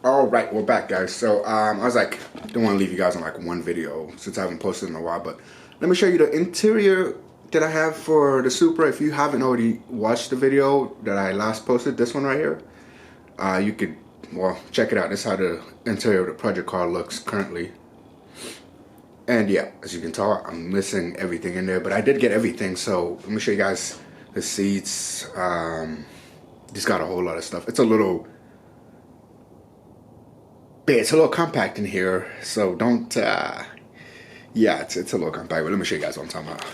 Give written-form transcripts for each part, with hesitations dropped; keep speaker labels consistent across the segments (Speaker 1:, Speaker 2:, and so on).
Speaker 1: All right, we're back, guys. So I was like, don't want to leave you guys on like one video since I haven't posted in a while, but let me show you the interior that I have for the Supra. If you haven't already watched the video that I last posted, this one right here, you could, well, check it out. This is how the interior of the project car looks currently. And yeah, as you can tell, I'm missing everything in there, but I did get everything. So let me show you guys the seats. Just got a whole lot of stuff. It's a little it's a little compact in here, so don't yeah, it's a little compact, but let me show you guys what I'm talking about.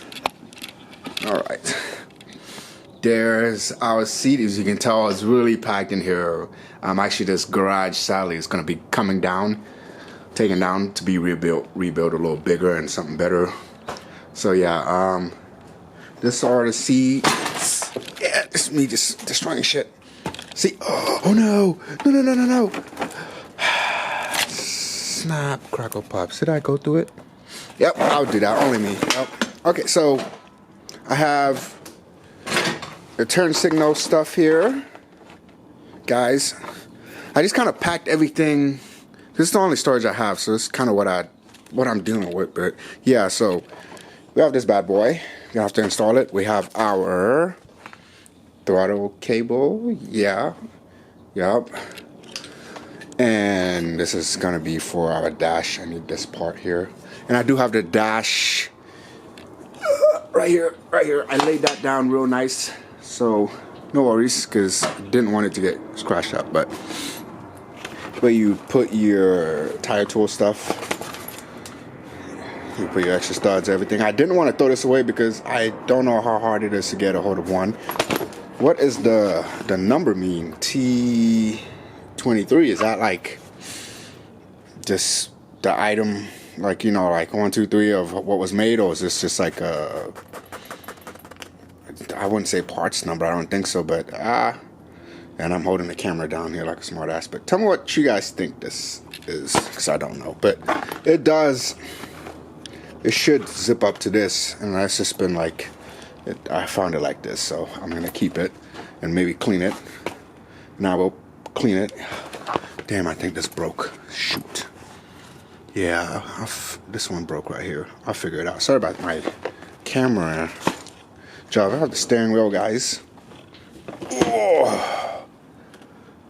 Speaker 1: All right, there's our seat. As you can tell, it's really packed in here. Actually, this garage sadly is going to be coming down, taken down to be rebuilt a little bigger and something better. So yeah, this are the seats. Yeah, this is me just destroying shit. See, oh no, no. Snap, crackle, pops. Did I go through it? Yep, I'll do that. Only me. Yep. Okay, so I have the turn signal stuff here. Guys, I just kind of packed everything. This is the only storage I have, so this is kind of what I'm dealing with. But yeah, so we have this bad boy. You have to install it. We have our throttle cable. Yeah. Yep. And this is gonna be for our dash. I need this part here, and I do have the dash right here. I laid that down real nice, so no worries, because didn't want it to get scratched up. But where you put your tire tool stuff, you put your extra studs, everything. I didn't want to throw this away because I don't know how hard it is to get a hold of one. What is the number mean? T23, is that like just the item, like, you know, like 1, 2, 3 of what was made, or is this just like a, I wouldn't say parts number, I don't think so, but and I'm holding the camera down here like a smart ass. But tell me what you guys think this is, because I don't know. But it should zip up to this, and that's just been like I found it like this, so I'm gonna keep it and maybe clean it. Now we'll clean it. Damn, I think this broke. Shoot. Yeah, this one broke right here. I'll figure it out. Sorry about my camera job. I have the steering wheel, guys. Oh,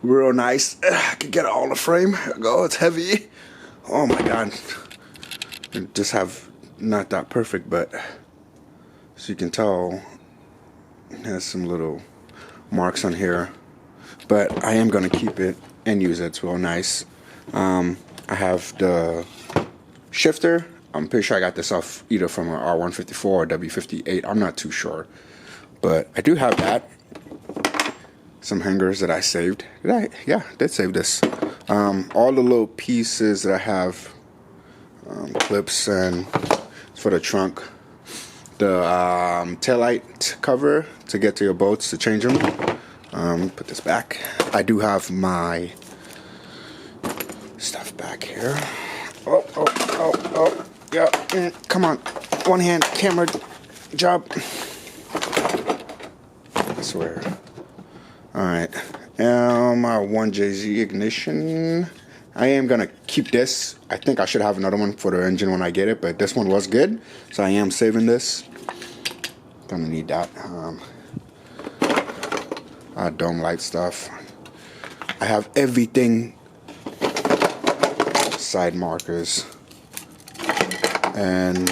Speaker 1: real nice. I can get it all in the frame. Here we go. It's heavy. Oh my god. I just have not that perfect, but as you can tell, it has some little marks on here. But I am going to keep it and use it. It's real nice. I have the shifter. I'm pretty sure I got this off either from an R154 or W58. I'm not too sure. But I do have that. Some hangers that I saved. Yeah, I did save this. All the little pieces that I have, clips, and for the trunk. The taillight cover to get to your boats to change them. Put this back. I do have my stuff back here. Oh, yeah. Come on, one hand camera job. I swear. All right. My 1JZ ignition. I am gonna keep this. I think I should have another one for the engine when I get it, but this one was good, so I am saving this. Gonna need that. Dome light stuff. I have everything. Side markers. And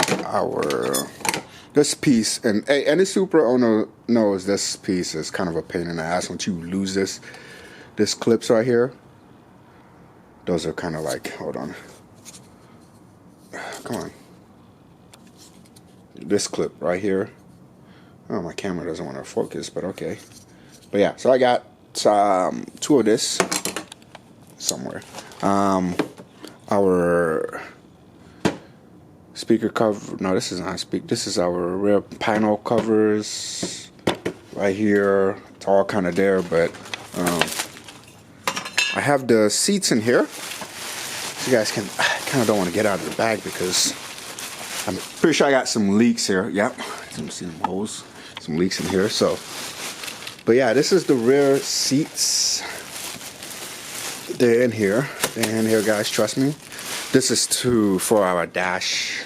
Speaker 1: this piece, and any Supra owner knows this piece is kind of a pain in the ass. Once you lose this clips right here, those are kind of like, hold on. Come on. This clip right here. Oh, my camera doesn't want to focus, but okay. But yeah, so I got 2 of this somewhere. Our speaker cover, no, this is not speaker. This is our rear panel covers right here. It's all kind of there, but I have the seats in here. So you guys can, I kind of don't want to get out of the bag because I'm pretty sure I got some leaks here. Yep, some holes, some leaks in here. So, but yeah, this is the rear seats. They're in here. They're in here, guys. Trust me. This is for our dash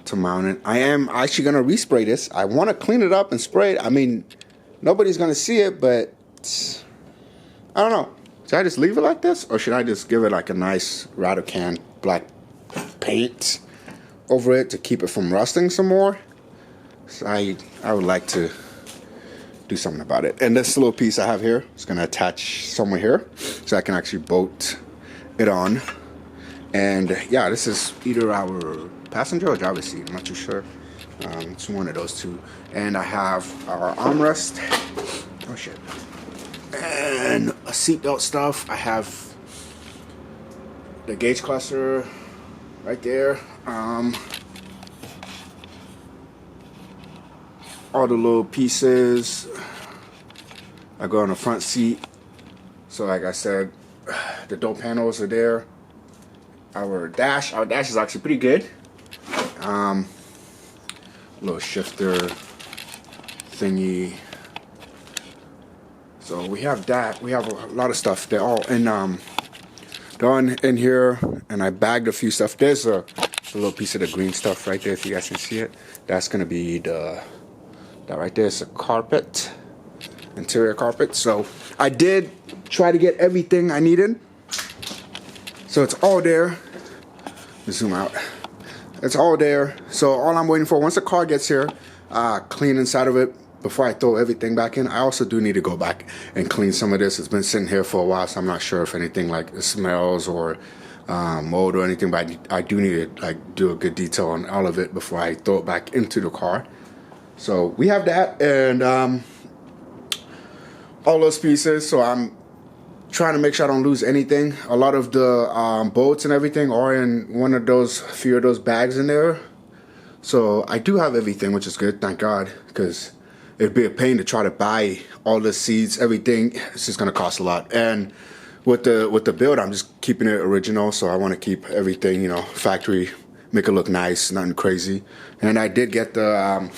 Speaker 1: to mount it. I am actually gonna respray this. I want to clean it up and spray it. I mean, nobody's gonna see it, but I don't know. Should I just leave it like this, or should I just give it like a nice rattle can black paint over it to keep it from rusting some more? So I would like to do something about it. And this little piece I have here is gonna attach somewhere here, so I can actually bolt it on. And yeah, this is either our passenger or driver's seat. I'm not too sure. It's one of those two. And I have our armrest. Oh shit. And a seatbelt stuff. I have the gauge cluster right there. All the little pieces. I go on the front seat. So like I said, the door panels are there. Our dash is actually pretty good. Little shifter thingy. So we have that. We have a lot of stuff. They're all in here, and I bagged a few stuff. There's a little piece of the green stuff right there, if you guys can see it. That's gonna be that right there is a carpet, interior carpet. So I did try to get everything I needed. So it's all there. Zoom out. It's all there. So all I'm waiting for, once the car gets here, clean inside of it before I throw everything back in. I also do need to go back and clean some of this. It's been sitting here for a while, so I'm not sure if anything like it smells or mold or anything, but I do need to like do a good detail on all of it before I throw it back into the car. So we have that, and all those pieces. So I'm trying to make sure I don't lose anything. A lot of the bolts and everything are in few of those bags in there. So I do have everything, which is good, thank God, because it'd be a pain to try to buy all the seats, everything. It's just gonna cost a lot. And with the build, I'm just keeping it original. So I want to keep everything, you know, factory, make it look nice, nothing crazy. And I did get the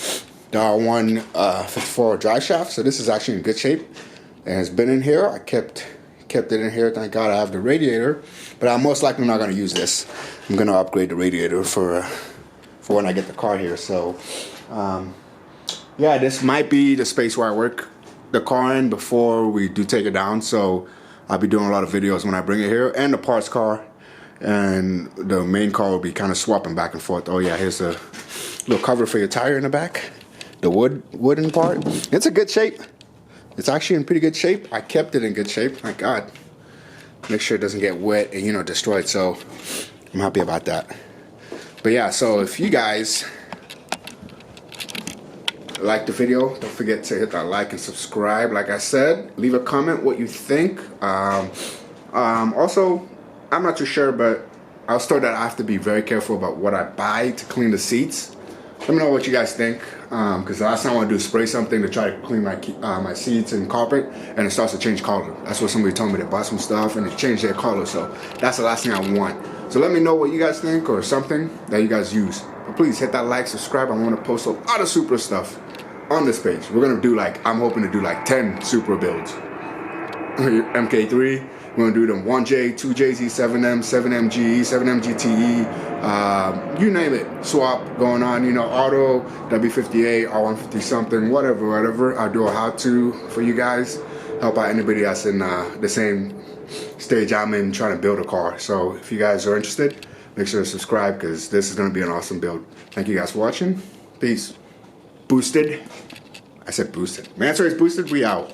Speaker 1: R1 54 drive shaft. So this is actually in good shape. And it's been in here. I kept it in here. Thank God I have the radiator, but I'm most likely not going to use this. I'm going to upgrade the radiator for when I get the car here. So yeah, this might be the space where I work the car in before we do take it down. So I'll be doing a lot of videos when I bring it here, and the parts car, and the main car will be kind of swapping back and forth. Oh yeah, here's a little cover for your tire in the back, the wooden part. It's a good shape. It's actually in pretty good shape. I kept it in good shape, thank God. Make sure it doesn't get wet and, you know, destroyed. So I'm happy about that. But yeah, so if you guys like the video, don't forget to hit that like and subscribe. Like I said, leave a comment what you think. Also, I'm not too sure, but I was told that I have to be very careful about what I buy to clean the seats. Let me know what you guys think, because the last time I want to do is spray something to try to clean my seats and carpet, and it starts to change color. That's what somebody told me. They bought some stuff and it changed their color, so that's the last thing I want. So let me know what you guys think, or something that you guys use. But please hit that like, subscribe. I want to post a lot of Supra stuff on this page. We're gonna do I'm hoping to do 10 Supra builds. MK3. We're gonna do them 1J, 2JZ, 7M, 7MG, 7MGTE, you name it, swap going on, you know, auto, W58, R150 something, whatever. I'll do a how-to for you guys, help out anybody that's in the same stage I'm in trying to build a car. So if you guys are interested, make sure to subscribe, because this is gonna be an awesome build. Thank you guys for watching. Peace. Boosted. I said boosted. Mansaray's boosted, we out.